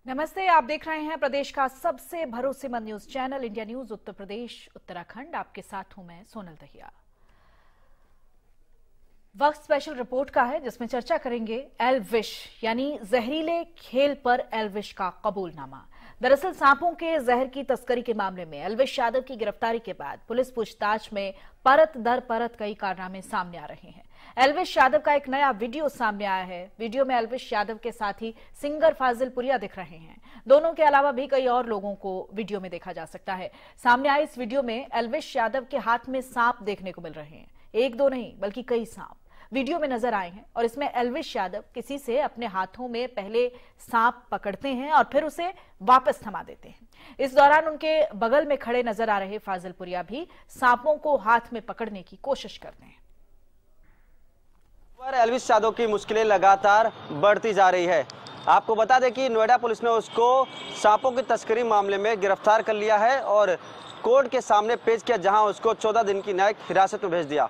नमस्ते, आप देख रहे हैं प्रदेश का सबसे भरोसेमंद news channel India news Uttar Pradesh Uttarakhand. आपके साथ हूं मैं सोनल दहिया। वक्त स्पेशल रिपोर्ट का है जिसमें चर्चा करेंगे एलविश यानी जहरीले खेल पर एलविश का कबूलनामा। दरअसल सांपों के जहर की तस्करी के मामले में एलविश यादव की गिरफ्तारी के बाद पुलिस पूछताछ में परत दर परत कई कारनामे सामने आ रहे हैं। एलविश यादव का एक नया वीडियो सामने आया है। वीडियो में एलविश यादव के साथी सिंगर फाजिलपुरिया दिख रहे हैं। दोनों के अलावा भी कई और लोगों को वीडियो में देखा जा सकता है। सामने आए इस वीडियो में एलविश यादव के हाथ में सांप देखने को मिल रहे हैं। एक दो नहीं बल्कि कई सांप वीडियो में नजर आए हैं और इसमें एलविश यादव किसी से अपने हाथों में पहले सांप पकड़ते हैं और फिर उसे वापस थमा देते हैं। इस दौरान उनके बगल में खड़े नजर आ रहे फाजिलपुरिया भी सांपों को हाथ में पकड़ने की कोशिश करते हैं। एलविश यादव की मुश्किलें लगातार बढ़ती जा रही है। आपको बता दें कि नोएडा पुलिस ने उसको सांपों की तस्करी मामले में गिरफ्तार कर लिया है और कोर्ट के सामने पेश किया, जहां उसको 14 दिन की न्यायिक हिरासत में भेज दिया।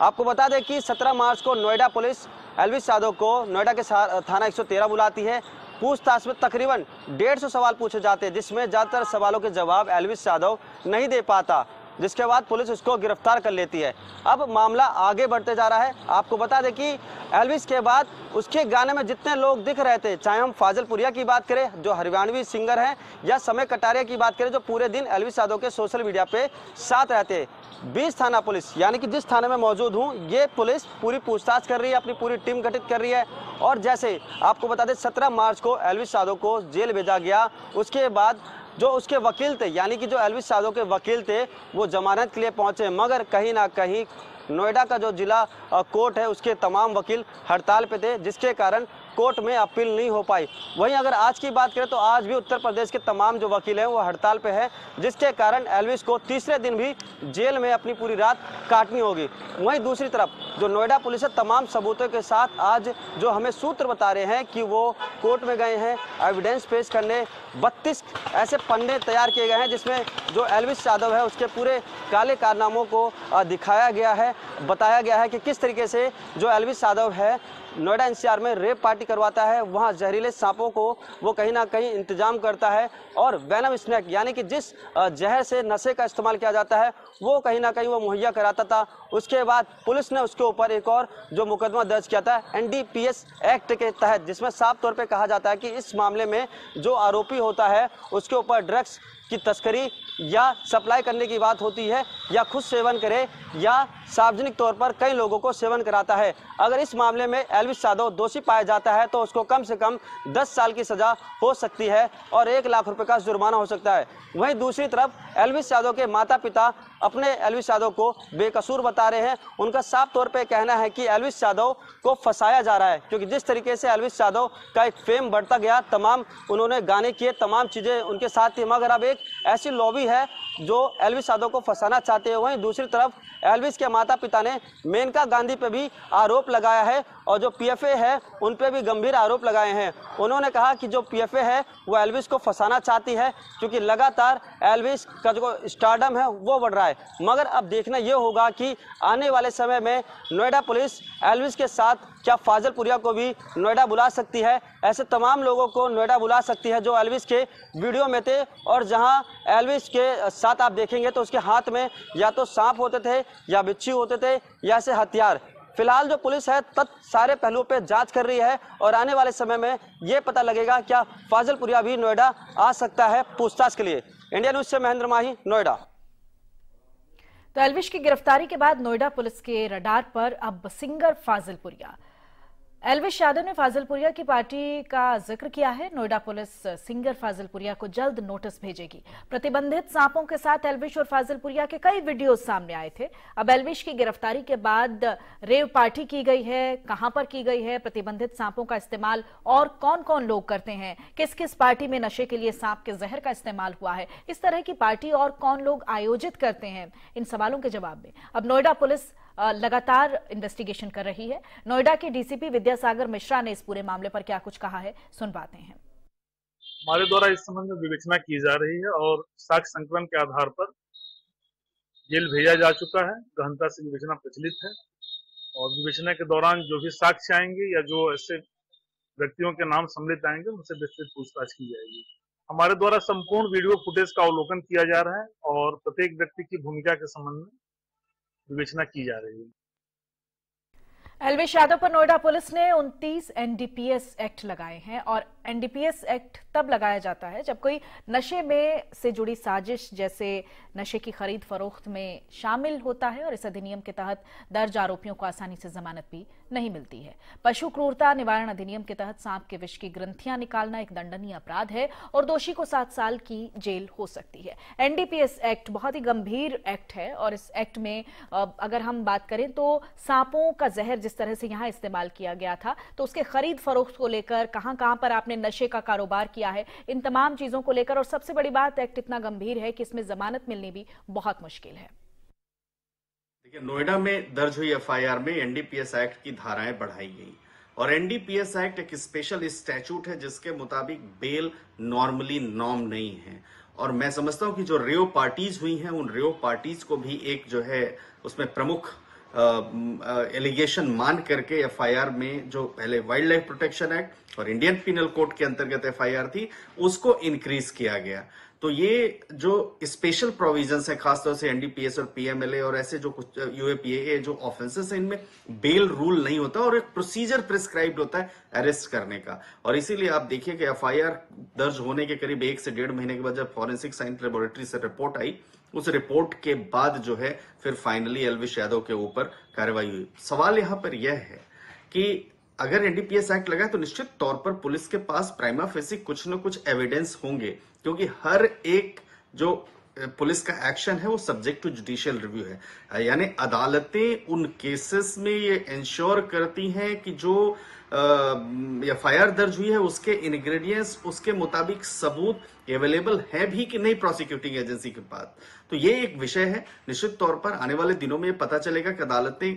आपको बता दें कि 17 मार्च को नोएडा पुलिस एलविश यादव को नोएडा के थाना 113 बुलाती है। पूछताछ में तकरीबन 150 सवाल पूछे जाते हैं, जिसमें ज़्यादातर सवालों के जवाब एलविश यादव नहीं दे पाता, जिसके बाद पुलिस उसको गिरफ्तार कर लेती है। अब मामला आगे बढ़ते जा रहा है। आपको बता दें कि एलविश के बाद उसके गाने में जितने लोग दिख रहे थे, चाहे हम फाजिलपुरिया की बात करें जो हरियाणवी सिंगर हैं, या समय कटारिया की बात करें जो पूरे दिन एलविश यादव के सोशल मीडिया पे साथ रहते। 20 थाना पुलिस, यानी कि जिस थाने में मौजूद हूँ, ये पुलिस पूरी पूछताछ कर रही है, अपनी पूरी टीम गठित कर रही है। और जैसे आपको बता दें 17 मार्च को एलविश यादव को जेल भेजा गया। उसके बाद जो उसके वकील थे, यानी कि जो एलविश यादव के वकील थे, वो जमानत के लिए पहुंचे, मगर कहीं ना कहीं नोएडा का जो जिला कोर्ट है उसके तमाम वकील हड़ताल पे थे, जिसके कारण कोर्ट में अपील नहीं हो पाई। वहीं अगर आज की बात करें तो आज भी उत्तर प्रदेश के तमाम जो वकील हैं वो हड़ताल पे हैं, जिसके कारण एलविश को तीसरे दिन भी जेल में अपनी पूरी रात काटनी होगी। वहीं दूसरी तरफ जो नोएडा पुलिस है तमाम सबूतों के साथ आज जो हमें सूत्र बता रहे हैं कि वो कोर्ट में गए हैं एविडेंस पेश करने। 32 ऐसे पन्ने तैयार किए गए हैं जिसमें जो एलविश यादव है उसके पूरे काले कारनामों को दिखाया गया है, बताया गया है कि किस तरीके से जो एलविश यादव है नोएडा एनसीआर में रेप पार्टी करवाता है, वहां जहरीले सांपों को वो कहीं ना कहीं इंतजाम करता है और वेनम स्नैक यानी कि जिस जहर से नशे का इस्तेमाल किया जाता है वो कहीं ना कहीं वो मुहैया कराता था। उसके बाद पुलिस ने उसके ऊपर एक और जो मुकदमा दर्ज किया था एनडीपीएस एक्ट के तहत, जिसमें साफ तौर पे कहा जाता है कि इस मामले में जो आरोपी होता है उसके ऊपर ड्रग्स की तस्करी या सप्लाई करने की बात होती है, या खुद सेवन करे या सार्वजनिक तौर पर कई लोगों को सेवन कराता है। अगर इस मामले में एलविश यादव दोषी पाया जाता है तो उसको कम से कम 10 साल की सजा हो सकती है और 1 लाख रुपए का जुर्माना हो सकता है। वहीं दूसरी तरफ एलविश यादव के माता पिता अपने एलविश यादव को बेकसूर बता रहे हैं। उनका साफ तौर पे कहना है कि एलविश यादव को फंसाया जा रहा है, क्योंकि जिस तरीके से एलविश यादव का एक फेम बढ़ता गया, तमाम उन्होंने गाने किए, तमाम चीज़ें उनके साथ थी, मगर अब एक ऐसी लॉबी है जो एलविश यादव को फंसाना चाहते हैं। वहीं दूसरी तरफ एलविश के माता पिता ने मेनका गांधी पे भी आरोप लगाया है और जो पीएफए है उन पे भी गंभीर आरोप लगाए हैं। उन्होंने कहा कि जो पीएफए है वो एलविश को फंसाना चाहती है, क्योंकि लगातार एलविश का जो स्टारडम है वो बढ़ रहा है। मगर अब देखना ये होगा कि आने वाले समय में नोएडा पुलिस एलविश के साथ क्या फाजिलपुरिया को भी नोएडा बुला सकती है। ऐसे तमाम लोगों को नोएडा बुला सकती है जो एलविश के वीडियो में थे, और जहां एलविश के साथ आप देखेंगे तो उसके हाथ में या तो सांप होते थे या बिच्छू होते थे या ऐसे हथियार। फिलहाल जो पुलिस है सारे पहलुओं पे जांच कर रही है और आने वाले समय में ये पता लगेगा क्या फाजिलपुरिया भी नोएडा आ सकता है पूछताछ के लिए। इंडिया न्यूज से महेंद्र माही, नोएडा। तो एलविश की गिरफ्तारी के बाद नोएडा पुलिस के रडार पर अब सिंगर फाजिलपुरिया। एलविश यादव ने फाजिलपुरिया की पार्टी का जिक्र किया है। नोएडा पुलिस सिंगर फाजिलपुरिया को जल्द नोटिस भेजेगी। प्रतिबंधित सांपों के साथ एलविश और फाजिलपुरिया के कई वीडियो सामने आए थे। अब एलविश की गिरफ्तारी के बाद रेव पार्टी की गई है, कहां पर की गई है, प्रतिबंधित सांपों का इस्तेमाल और कौन कौन लोग करते हैं, किस किस पार्टी में नशे के लिए सांप के जहर का इस्तेमाल हुआ है, इस तरह की पार्टी और कौन लोग आयोजित करते हैं, इन सवालों के जवाब में अब नोएडा पुलिस लगातार इन्वेस्टिगेशन कर रही है। नोएडा के डीसीपी विद्यासागर मिश्रा ने इस पूरे मामले पर क्या कुछ कहा है, सुन पाते हैं। हमारे द्वारा इस संबंध में विवेचना की जा रही है और साक्ष्य संकलन के आधार पर जेल भेजा जा चुका है। गहनता से विवेचना प्रचलित है और विवेचना के दौरान जो भी साक्ष्य आएंगे या जो ऐसे व्यक्तियों के नाम सम्मिलित आएंगे, उनसे विस्तृत पूछताछ की जाएगी। हमारे द्वारा संपूर्ण वीडियो फुटेज का अवलोकन किया जा रहा है और प्रत्येक व्यक्ति की भूमिका के संबंध में विवेचना की जा रही है। एल्विश यादव पर नोएडा पुलिस ने 29 एनडीपीएस एक्ट लगाए हैं और एनडीपीएस एक्ट तब लगाया जाता है जब कोई नशे में से जुड़ी साजिश जैसे नशे की खरीद फरोख्त में शामिल होता है और इस अधिनियम के तहत दर्ज आरोपियों को आसानी से जमानत भी नहीं मिलती है। पशु क्रूरता निवारण अधिनियम के तहत सांप के विष की ग्रंथियां निकालना एक दंडनीय अपराध है और दोषी को 7 साल की जेल हो सकती है। एनडीपीएस एक्ट बहुत ही गंभीर एक्ट है और इस एक्ट में अगर हम बात करें तो सांपों का जहर जिस तरह से यहां इस्तेमाल किया गया था, तो उसके खरीद फरोख्त को लेकर कहां पर आपने नशे का कारोबार किया है, इन तमाम चीजों को लेकर, और सबसे बड़ी बात एक्ट इतना गंभीर है कि इसमें जमानत मिलनी भी बहुत मुश्किल है। देखिए, नोएडा में दर्ज हुई एफआईआर में एनडीपीएस एक्ट की धाराएं बढ़ाई गई और एनडीपीएस एक्ट एक स्पेशल स्टैट्यूट है जिसके मुताबिक बेल नॉर्मली नॉर्म नहीं है और मैं समझता हूं कि जो रेव पार्टीज हुई हैं उन रेव पार्टीज को भी एक जो है उसमें प्रमुख एलिगेशन मान करके एफआईआर में जो पहले वाइल्ड लाइफ प्रोटेक्शन एक्ट और इंडियन पिनल कोड के अंतर्गत एफआईआर थी उसको इंक्रीज किया गया। तो ये जो स्पेशल प्रोविजंस है खासतौर से एनडीपीएस और पीएमएलए और ऐसे जो कुछ यूएपीए जो ऑफेंसेस है इनमें बेल रूल नहीं होता और एक प्रोसीजर प्रिस्क्राइब्ड होता है अरेस्ट करने का। और इसीलिए आप देखिए कि एफआईआर दर्ज होने के करीब 1 से 1.5 महीने के बाद जब फॉरेंसिक साइंस लेबोरेटरी से रिपोर्ट आई, उस रिपोर्ट के बाद जो है फिर फाइनली एल्विश यादव के ऊपर कार्रवाई हुई। सवाल यहां पर यह है कि अगर एनडीपीएस एक्ट लगा तो निश्चित तौर पर पुलिस के पास प्राइमा फेसी कुछ न कुछ एविडेंस होंगे क्योंकि हर एक जो पुलिस का एक्शन है वो सब्जेक्ट टू जुडिशियल रिव्यू है, यानी अदालतें उन केसेस में ये इंश्योर करती हैं कि जो एफआईआर दर्ज हुई है उसके इंग्रेडिएंट्स उसके मुताबिक सबूत अवेलेबल है भी कि नहीं प्रोसिक्यूटिंग एजेंसी के पास। तो ये एक विषय है, निश्चित तौर पर आने वाले दिनों में पता चलेगा कि अदालतें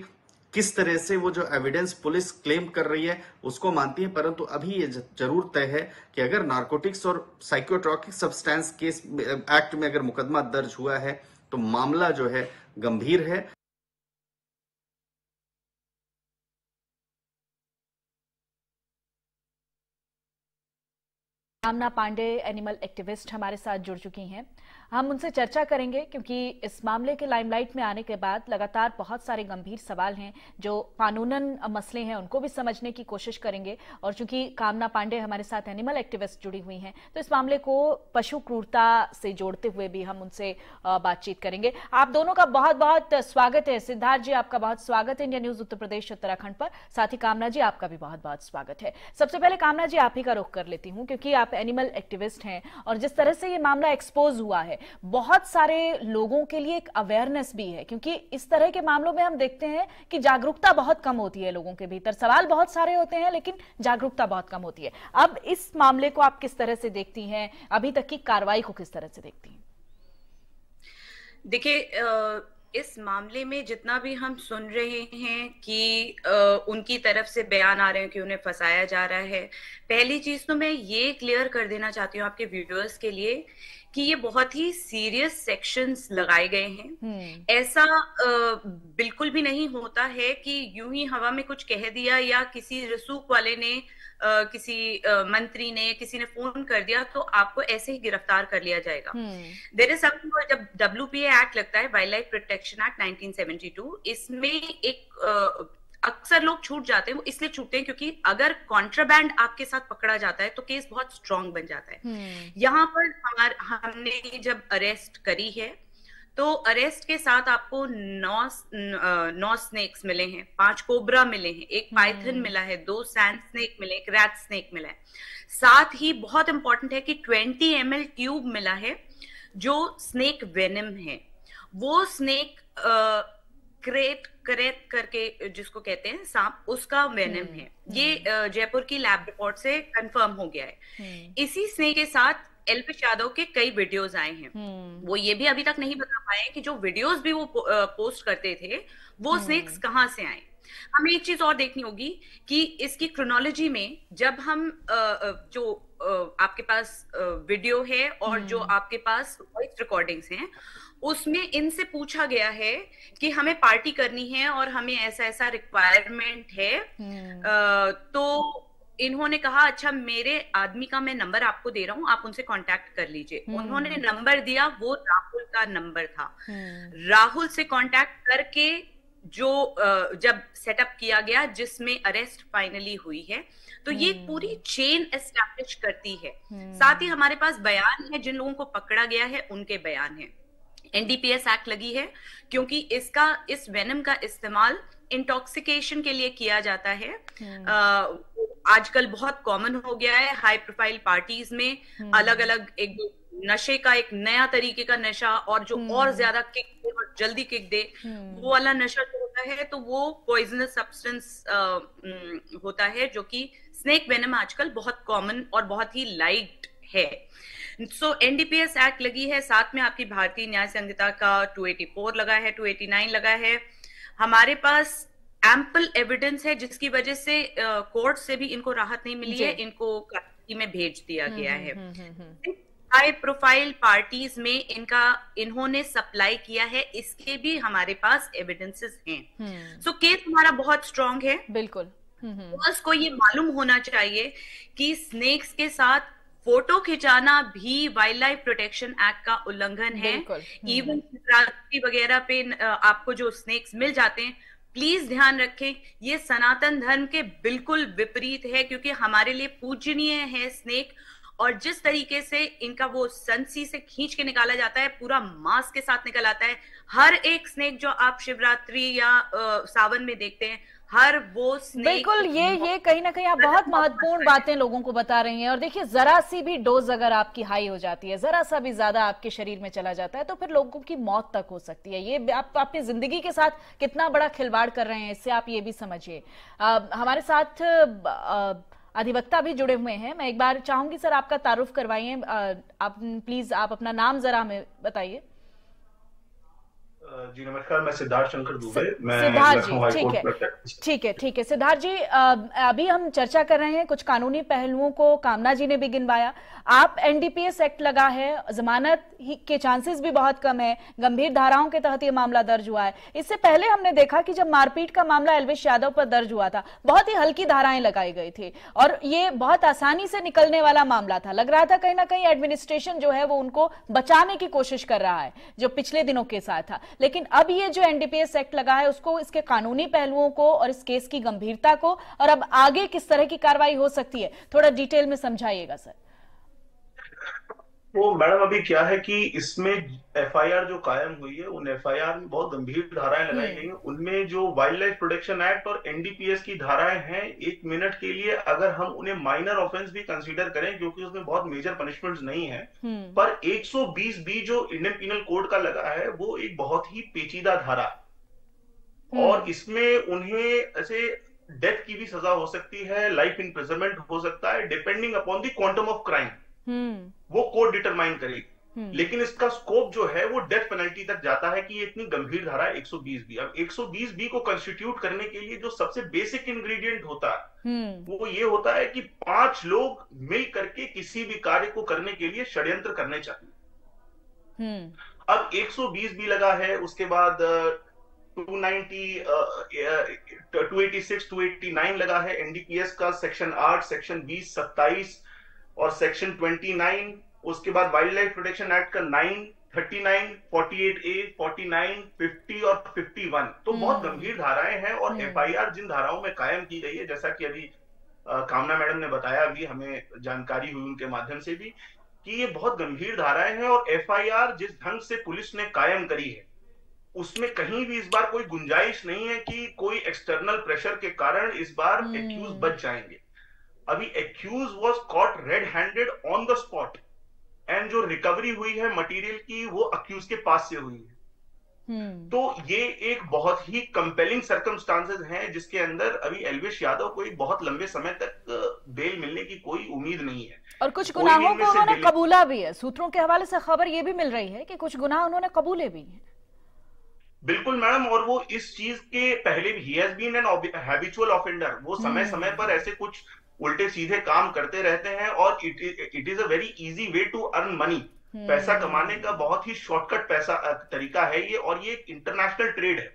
किस तरह से वो जो एविडेंस पुलिस क्लेम कर रही है उसको मानती है। परंतु अभी ये जरूर तय है कि अगर नार्कोटिक्स और साइकोट्रॉपिक सब्सटेंस केस एक्ट में अगर मुकदमा दर्ज हुआ है तो मामला जो है गंभीर है। कामना पांडे एनिमल एक्टिविस्ट हमारे साथ जुड़ चुकी हैं। हम उनसे चर्चा करेंगे क्योंकि इस मामले के लाइमलाइट में आने के बाद लगातार बहुत सारे गंभीर सवाल हैं जो कानूनन मसले हैं उनको भी समझने की कोशिश करेंगे। और चूंकि कामना पांडे हमारे साथ एनिमल एक्टिविस्ट जुड़ी हुई हैं तो इस मामले को पशु क्रूरता से जोड़ते हुए भी हम उनसे बातचीत करेंगे। आप दोनों का बहुत बहुत स्वागत है। सिद्धार्थ जी, आपका बहुत स्वागत है इंडिया न्यूज उत्तर प्रदेश उत्तराखंड पर। साथ ही कामना जी, आपका भी बहुत बहुत स्वागत है। सबसे पहले कामना जी, आप ही का रुख कर लेती हूँ क्योंकि आप एनिमल एक्टिविस्ट हैं और जिस तरह से ये मामला एक्सपोज हुआ है बहुत सारे लोगों के लिए एक अवेयरनेस भी है क्योंकि इस तरह के मामलों में हम देखते हैं कि जागरूकता बहुत कम होती है लोगों के भीतर। सवाल बहुत सारे होते हैं लेकिन जागरूकता बहुत कम होती है। अब इस मामले को आप किस तरह से देखती हैं, अभी तक की कार्रवाई को किस तरह से देखती हैं? देखिए, इस मामले में जितना भी हम सुन रहे हैं कि उनकी तरफ से बयान आ रहे हैं कि उन्हें फंसाया जा रहा है, पहली चीज तो मैं ये क्लियर कर देना चाहती हूँ आपके व्यूअर्स के लिए कि ये बहुत ही सीरियस सेक्शंस लगाए गए हैं। ऐसा बिल्कुल भी नहीं होता है कि यूं ही हवा में कुछ कह दिया या किसी रसूख वाले ने किसी मंत्री ने किसी ने फोन कर दिया तो आपको ऐसे ही गिरफ्तार कर लिया जाएगा। देयर इज समथिंग, जब WPA एक्ट लगता है, वाइल्ड लाइफ प्रोटेक्शन एक्ट 1972, इसमें एक अक्सर लोग छूट जाते हैं। वो इसलिए छूटते हैं क्योंकि अगर कॉन्ट्राबैंड आपके साथ पकड़ा जाता है तो केस बहुत स्ट्रांग बन जाता है। यहाँ पर हमने जब अरेस्ट करी है तो अरेस्ट के साथ आपको 9 स्नेक्स मिले हैं, 5 कोबरा मिले हैं, 1 पाइथन मिला है, 2 सैंड स्नेक मिले, 1 रैट स्नेक मिला है। साथ ही बहुत इंपॉर्टेंट है कि 20 ml ट्यूब मिला है जो स्नेक वेनम है। वो स्नेक करेत करके जिसको कहते हैं सांप, उसका वेनम है। ये जयपुर की लैब रिपोर्ट से कंफर्म हो गया है। इसी स्नेक के साथ एल्विश यादव के कई वीडियोस आए हैं। वो ये भी अभी तक नहीं बता पाए कि जो वीडियोस भी वो पोस्ट करते थे वो स्नेक्स कहाँ से आए। हमें एक चीज और देखनी होगी कि इसकी क्रोनोलॉजी में जब हम जो आपके पास वीडियो है और जो आपके पास वॉइस रिकॉर्डिंग्स हैं उसमें इनसे पूछा गया है कि हमें पार्टी करनी है और हमें ऐसा ऐसा रिक्वायरमेंट है, तो इन्होंने कहा अच्छा मेरे आदमी का मैं नंबर आपको दे रहा हूँ, आप उनसे कांटेक्ट कर लीजिए। उन्होंने नंबर दिया, वो राहुल का नंबर था। राहुल से कांटेक्ट करके जो जब सेटअप किया गया, जिसमें अरेस्ट फाइनली हुई है, तो ये पूरी चेन एस्टैब्लिश करती है। साथ ही हमारे पास बयान है, जिन लोगों को पकड़ा गया है उनके बयान है। एनडीपीएस एक्ट लगी है क्योंकि इस वेनम का इस्तेमाल इंटॉक्सिकेशन के लिए किया जाता है। आजकल बहुत कॉमन हो गया है, हाई प्रोफाइल पार्टीज में अलग अलग एक नशे का, एक नया तरीके का नशा, और जो और ज्यादा किक दे और जल्दी किक दे, वो वाला नशा जो होता है, तो वो पॉइजनस सब्सटेंस होता है, जो कि स्नेक वेनम आजकल बहुत कॉमन और बहुत ही लाइट है। सो एनडीपीएस एक्ट लगी है, साथ में आपकी भारतीय न्याय संहिता का 284 लगा है, 289 लगा है। हमारे पास एम्पल एविडेंस है, जिसकी वजह से कोर्ट से भी इनको राहत नहीं मिली है, इनको कस्टडी में भेज दिया गया है। हाई प्रोफाइल पार्टीज में इन्होंने सप्लाई किया है, इसके भी हमारे पास एविडेंसेस हैं। सो केस हमारा बहुत स्ट्रांग है। बिल्कुल। बस को ये मालूम होना चाहिए कि स्नेक्स के साथ फोटो खिंचाना भी वाइल्ड लाइफ प्रोटेक्शन एक्ट का उल्लंघन है। इवन शिवरात्रि वगैरह पे आपको जो स्नेक्स मिल जाते हैं, प्लीज ध्यान रखें, ये सनातन धर्म के बिल्कुल विपरीत है, क्योंकि हमारे लिए पूजनीय है स्नेक। और जिस तरीके से इनका वो संसी से खींच के निकाला जाता है, पूरा मांस के साथ निकल आता है। हर एक स्नेक जो आप शिवरात्रि या सावन में देखते हैं, हर वो स्नेक, बिल्कुल ये कहीं ना कहीं आप बहुत महत्वपूर्ण बातें लोगों को बता रही हैं। और देखिए, जरा सी भी डोज अगर आपकी हाई हो जाती है, जरा सा भी ज्यादा आपके शरीर में चला जाता है, तो फिर लोगों की मौत तक हो सकती है। ये आप अपनी जिंदगी के साथ कितना बड़ा खिलवाड़ कर रहे हैं, इससे आप ये भी समझिए। हमारे साथ अधिवक्ता भी जुड़े हुए हैं। मैं एक बार चाहूंगी सर, आपका तारुफ करवाइए। आप प्लीज आप अपना नाम जरा हमें बताइए। जी नमस्कार, मैं सिद्धार्थ शंकर दुबे, मैं सिद्धार्थ जी, ठीक है सिद्धार्थ जी, अभी हम चर्चा कर रहे हैं कुछ कानूनी पहलुओं को, कामना जी ने भी गिनवाया। आप एनडीपीएस एक्ट लगा है, जमानत के चांसेस भी बहुत कम है, गंभीर धाराओं के तहत ये मामला दर्ज हुआ है। इससे पहले हमने देखा कि जब मारपीट का मामला एल्विश यादव पर दर्ज हुआ था, बहुत ही हल्की धाराएं लगाई गई थी और ये बहुत आसानी से निकलने वाला मामला था। लग रहा था कहीं ना कहीं एडमिनिस्ट्रेशन जो है वो उनको बचाने की कोशिश कर रहा है, जो पिछले दिनों के साथ था। लेकिन अब ये जो एनडीपीएस एक्ट लगा है, उसको, इसके कानूनी पहलुओं को और इस केस की गंभीरता को, और अब आगे किस तरह की कार्रवाई हो सकती है, थोड़ा डिटेल में समझाइएगा सर। वो मैडम, अभी क्या है कि इसमें एफआईआर जो कायम हुई है, उन एफआईआर में बहुत गंभीर धाराएं लगाई गई हैं। उनमें जो वाइल्ड लाइफ प्रोटेक्शन एक्ट और एनडीपीएस की धाराएं हैं, एक मिनट के लिए अगर हम उन्हें माइनर ऑफेंस भी कंसीडर करें, क्योंकि उसमें बहुत मेजर पनिशमेंट्स नहीं है, पर 120 बी जो इंडियन पिनल कोड का लगा है, वो एक बहुत ही पेचीदा धारा, और इसमें उन्हें ऐसे डेथ की भी सजा हो सकती है, लाइफ इम्प्रिजनमेंट हो सकता है, depending upon the quantum of crime, वो कोर्ट डिटरमाइन करेगी। लेकिन इसका स्कोप जो है वो डेथ पेनल्टी तक जाता है कि ये इतनी गंभीर धारा है 120 बी। अब 120 बी को कंस्टिट्यूट करने के लिए जो सबसे बेसिक इंग्रेडिएंट होता है वो ये होता है कि 5 लोग मिल करके किसी भी कार्य को करने के लिए षड्यंत्र करने चाहिए। अब 120 बी लगा है, उसके बाद 290, 286, 289 लगा है एनडीपीएस का, सेक्शन 8, सेक्शन 20, 27 और सेक्शन 29, उसके बाद वाइल्ड लाइफ प्रोटेक्शन एक्ट का 9, 39, 48A, 49, 50 और 51। तो बहुत गंभीर धाराएं हैं। और एफआईआर जिन धाराओं में कायम की गई है, जैसा कि अभी कामना मैडम ने बताया, अभी हमें जानकारी हुई उनके माध्यम से भी, कि ये बहुत गंभीर धाराएं हैं। और एफआईआर जिस ढंग से पुलिस ने कायम करी है, उसमें कहीं भी इस बार कोई गुंजाइश नहीं है कि कोई एक्सटर्नल प्रेशर के कारण इस बार एक्यूज बच जाएंगे। अभी accused was caught red handed on the spot, and जो रिकवरी हुई है मटेरियल की, वो अक्यूज के पास से हुई है। तो ये एक बहुत ही कंपेलिंग सर्कमस्टांसेस हैं, जिसके अंदर अभी एल्विश यादव को एक बहुत लंबे समय तक बेल मिलने की कोई उम्मीद नहीं है। और कुछ गुनाहों को उन्होंने कबूला भी है। सूत्रों के हवाले से खबर ये भी मिल रही है कि कुछ गुनाह उन्होंने कबूले भी हैं। बिल्कुल मैडम, और वो इस चीज के पहले भी, he has been an habitual offender, वो समय समय पर ऐसे कुछ उल्टे सीधे काम करते रहते हैं। और it is a very easy way to earn money. पैसा कमाने का बहुत ही शॉर्टकट तरीका है ये, और ये एक इंटरनेशनल ट्रेड है।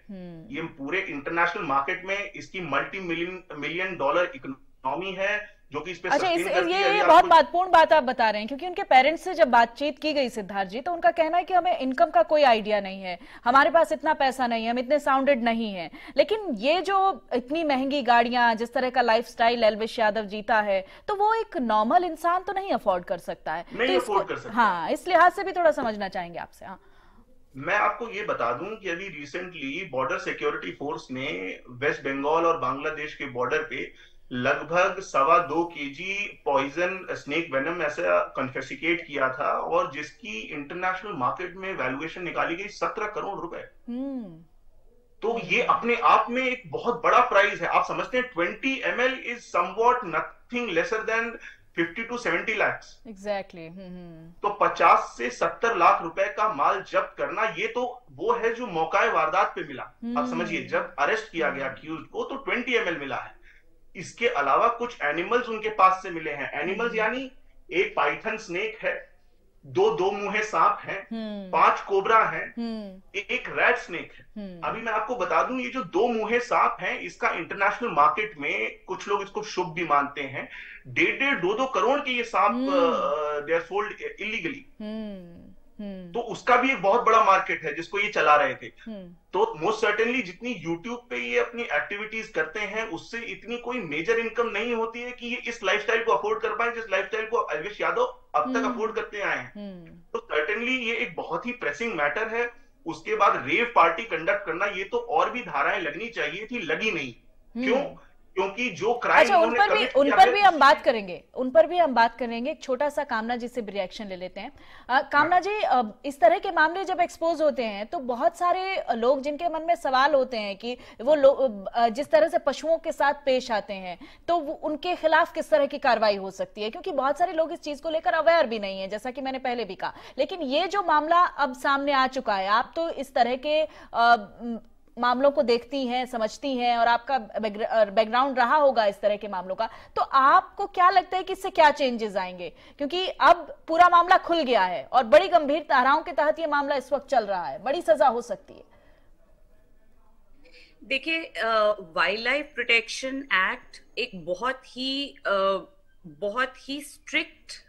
ये पूरे इंटरनेशनल मार्केट में इसकी $multi-million इकोनॉमी है। जो कि इस पे अच्छा, सस्टेन करती है। ये बहुत महत्वपूर्ण बात आप बता रहे हैं, क्योंकि उनके पेरेंट्स से जब बातचीत की गई सिद्धार्थ जी, तो उनका कहना है कि हमें इनकम का कोई आइडिया नहीं है, हमारे पास इतना पैसा नहीं है, हम इतने साउंडेड नहीं है। लेकिन ये जो इतनी महंगी गाड़ियां, जिस तरह का लाइफस्टाइल एल्विश यादव जीता है, तो वो एक नॉर्मल इंसान तो नहीं अफोर्ड कर सकता है। नहीं अफोर्ड कर सकता। हाँ, इस लिहाज से भी थोड़ा समझना चाहेंगे आपसे। हाँ, मैं आपको ये बता दूं कि अभी रिसेंटली बॉर्डर सिक्योरिटी फोर्स ने वेस्ट बंगाल और बांग्लादेश के बॉर्डर पे लगभग 2.25 kg पॉइजन स्नेक वेनम ऐसा कन्फेसिकेट किया था, और जिसकी इंटरनेशनल मार्केट में वैल्यूएशन निकाली गई 17 करोड़ रुपए। तो ये अपने आप में एक बहुत बड़ा प्राइस है। आप समझते हैं 20 ml is somewhat nothing lesser than 50 to 70 lakhs। Exactly. तो 50 से 70 लाख रुपए का माल जब्त करना, ये तो वो है जो मौकाए वारदात पे मिला। आप समझिए, जब अरेस्ट किया गया अक्यूज्ड को तो 20 ml मिला है। इसके अलावा कुछ एनिमल्स उनके पास से मिले हैं। एनिमल्स यानी एक पाइथन स्नेक है, 2 मुंहे सांप हैं, 5 कोबरा हैं, एक रेड स्नेक है। अभी मैं आपको बता दूं, ये जो 2 मुंहे सांप हैं, इसका इंटरनेशनल मार्केट में कुछ लोग इसको शुभ भी मानते हैं। 1.5-2 करोड़ के ये सांप दे आर सोल्ड इलीगली। तो उसका भी एक बहुत बड़ा मार्केट है जिसको ये चला रहे थे। तो मोस्ट सर्टेनली जितनी यूट्यूब पे ये अपनी एक्टिविटीज करते हैं, उससे इतनी कोई मेजर इनकम नहीं होती है कि ये इस लाइफस्टाइल को अफोर्ड कर पाए जिस लाइफस्टाइल को एल्विश यादव अब तक अफोर्ड करते आए हैं। तो सर्टेनली ये एक बहुत ही प्रेसिंग मैटर है। उसके बाद रेव पार्टी कंडक्ट करना, ये तो और भी धाराएं लगनी चाहिए थी, लगी नहीं। क्यों? क्योंकि जो क्राइम अच्छा, उन पर भी हम बात करेंगे। एक छोटा सा कामना जी से भी रिएक्शन ले लेते हैं। कामना जी, इस तरह के मामले जब एक्सपोज होते हैं तो बहुत सारे लोग जिनके मन में सवाल होते हैं कि वो लोग जिस तरह से पशुओं के साथ पेश आते हैं, तो उनके खिलाफ किस तरह की कार्रवाई हो सकती है, क्योंकि बहुत सारे लोग इस चीज को लेकर अवेयर भी नहीं है, जैसा कि मैंने पहले भी कहा। लेकिन ये जो मामला अब सामने आ चुका है, आप तो इस तरह के मामलों को देखती हैं, समझती हैं, और आपका बैकग्राउंड रहा होगा इस तरह के मामलों का, तो आपको क्या लगता है कि इससे क्या चेंजेस आएंगे? क्योंकि अब पूरा मामला खुल गया है और बड़ी गंभीर धाराओं के तहत ये मामला इस वक्त चल रहा है, बड़ी सजा हो सकती है। देखिए, वाइल्ड लाइफ प्रोटेक्शन एक्ट एक बहुत ही स्ट्रिक्ट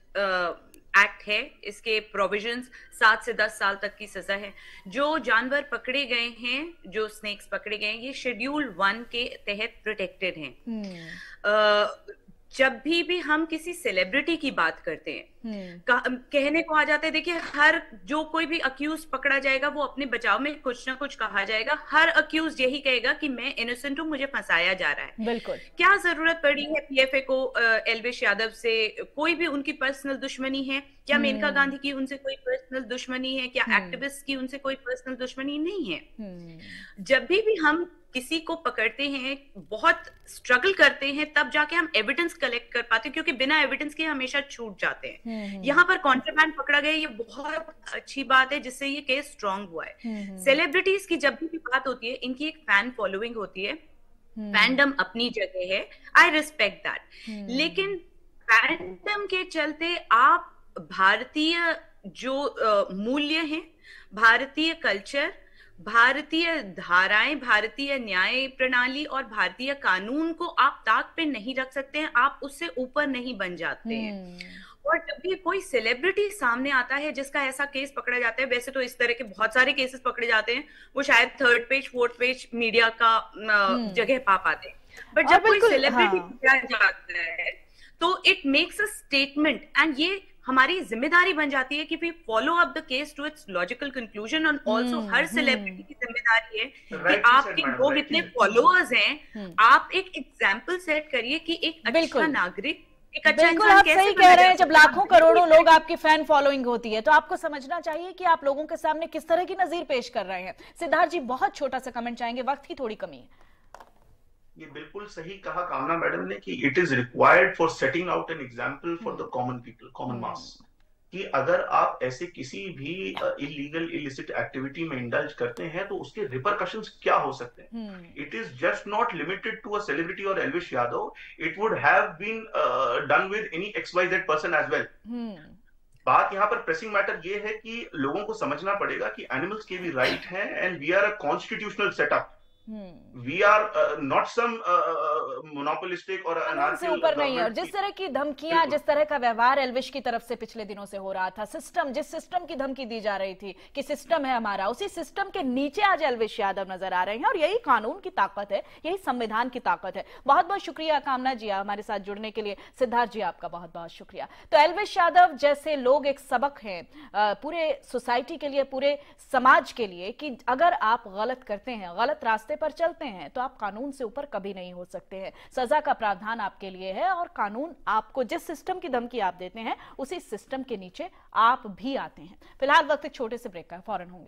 एक्ट है। इसके प्रोविजंस 7 से 10 साल तक की सजा है। जो जानवर पकड़े गए हैं, जो स्नेक्स पकड़े गए हैं, ये शेड्यूल 1 के तहत प्रोटेक्टेड हैं। जब भी हम किसी सेलिब्रिटी की बात करते हैं, कहने को आ जाता है, देखिए, हर जो कोई भी अक्यूज पकड़ा जाएगा वो अपने बचाव में कुछ ना कुछ कहा जाएगा। हर अक्यूज यही कहेगा कि मैं इनोसेंट हूं, मुझे फंसाया जा रहा है। बिल्कुल। क्या जरूरत पड़ी है पीएफए को एल्विश यादव से? कोई भी उनकी पर्सनल दुश्मनी है क्या? मेनका गांधी की उनसे कोई पर्सनल दुश्मनी है क्या? एक्टिविस्ट की उनसे कोई पर्सनल दुश्मनी नहीं है। जब भी हम किसी को पकड़ते हैं, बहुत स्ट्रगल करते हैं, तब जाके हम एविडेंस कलेक्ट कर पाते हैं, क्योंकि बिना एविडेंस के हमेशा छूट जाते हैं। यहाँ पर कॉन्ट्राबैंड पकड़ा गया, ये बहुत अच्छी बात है, जिससे ये केस स्ट्रांग हुआ है। सेलिब्रिटीज की जब भी बात होती है, इनकी एक फैन फॉलोइंग होती है, फैंडम अपनी जगह है, आई रिस्पेक्ट दैट। लेकिन फैंडम के चलते आप भारतीय जो मूल्य हैं, भारतीय कल्चर, भारतीय धाराएं, भारतीय न्याय प्रणाली और भारतीय कानून को आप ताक पे नहीं रख सकते हैं, आप उससे ऊपर नहीं बन जाते हैं। और जब भी कोई सेलिब्रिटी सामने आता है जिसका ऐसा केस पकड़ा जाता है, वैसे तो इस तरह के बहुत सारे केसेस पकड़े जाते हैं, वो शायद 3rd page 4th page media का जगह पा पाते हैं, बट जब कोई सेलिब्रिटी पकड़ा जाता है तो it makes a statement, and ये हमारी जिम्मेदारी बन जाती है कि we follow up the case to its logical conclusion. और ऑल्सो हर सेलिब्रिटी की जिम्मेदारी है कि आपके लोग इतने फॉलोअर्स हैं, आप एक एग्जाम्पल सेट करिए कि एक अच्छा नागरिक, एक अच्छा बिल्कुल, आप सही कह रहे हैं। जब लाखों करोड़ों लोग आपकी फैन फॉलोइंग होती है, तो आपको समझना चाहिए कि आप लोगों के सामने किस तरह की नजीर पेश कर रहे हैं। सिद्धार्थ जी, बहुत छोटा सा कमेंट चाहेंगे, वक्त की थोड़ी कमी है। ये बिल्कुल सही कहा कामना मैडम ने कि it is required for setting out an example for the common people, common mass, कि अगर आप ऐसे किसी भी इलीगल इलिसिट एक्टिविटी में इंडल्ज करते हैं तो उसके रिपरकशंस क्या हो सकते हैं। It is just not limited to a celebrity और Elvish Yadav, it would have been done with any XYZ person as well. बात यहाँ पर प्रेसिंग मैटर ये है कि लोगों को समझना पड़ेगा कि एनिमल्स के भी राइट हैं, and we are a constitutional setup. We are not some monopolistic और कानून से ऊपर नहीं है। और जिस तरह की धमकियां, जिस तरह का व्यवहार एल्विश की तरफ से पिछले दिनों से हो रहा था, सिस्टम, जिस सिस्टम की धमकी दी जा रही थी कि सिस्टम है हमारा, उसी सिस्टम के नीचे आज एल्विश यादव नजर आ रहे हैं। और यही कानून की ताकत है, यही संविधान की ताकत है। बहुत बहुत शुक्रिया कामना जी हमारे साथ जुड़ने के लिए। सिद्धार्थ जी आपका बहुत बहुत शुक्रिया। तो एल्विश यादव जैसे लोग एक सबक हैं पूरे सोसाइटी के लिए, पूरे समाज के लिए, कि अगर आप गलत करते हैं, गलत रास्ते पर चलते हैं, तो आप कानून से ऊपर कभी नहीं हो सकते हैं। सजा का प्रावधान आपके लिए है और कानून आपको जिस सिस्टम की धमकी आप देते हैं, उसी सिस्टम के नीचे आप भी आते हैं। फिलहाल वक्त एक छोटे से ब्रेक का, फौरन होंगे।